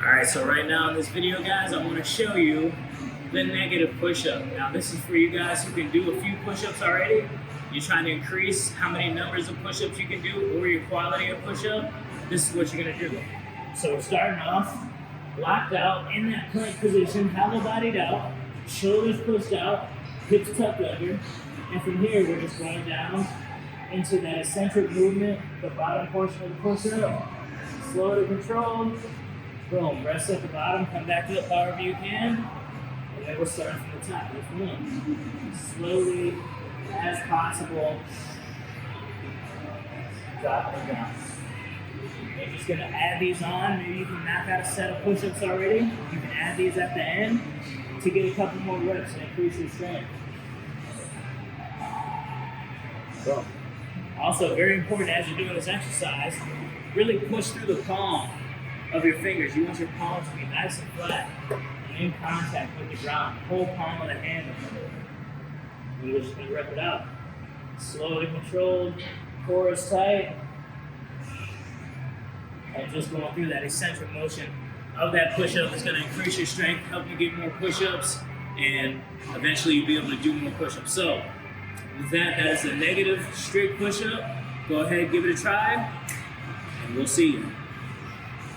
Alright, so right now in this video, guys, I want to show you the negative push-up. Now this is for you guys who can do a few push-ups already. You're trying to increase how many numbers of push-ups you can do or your quality of push-up. This is what you're going to do. So we're starting off locked out in that plank position, hollow bodied out, shoulders pushed out, hips tucked under, and from here we're just going down into that eccentric movement, the bottom portion of the push-up. Slow to control. Boom, rest at the bottom, come back to it however you can. And then we're starting from the top. Lift one. Slowly as possible. Drop them down. You're just gonna add these on. Maybe you can knock out a set of push-ups already. You can add these at the end to get a couple more reps and increase your strength. Boom. Also, very important as you're doing this exercise, really push through the palm of your fingers. You want your palms to be nice and flat and in contact with the ground. Whole palm of the hand. We're just going to rep it out. Slowly controlled, core is tight. And just going through that eccentric motion of that push-up is going to increase your strength, help you get more push-ups, and eventually you'll be able to do more push-ups. So, with that is a negative straight push-up. Go ahead, give it a try, and we'll see you.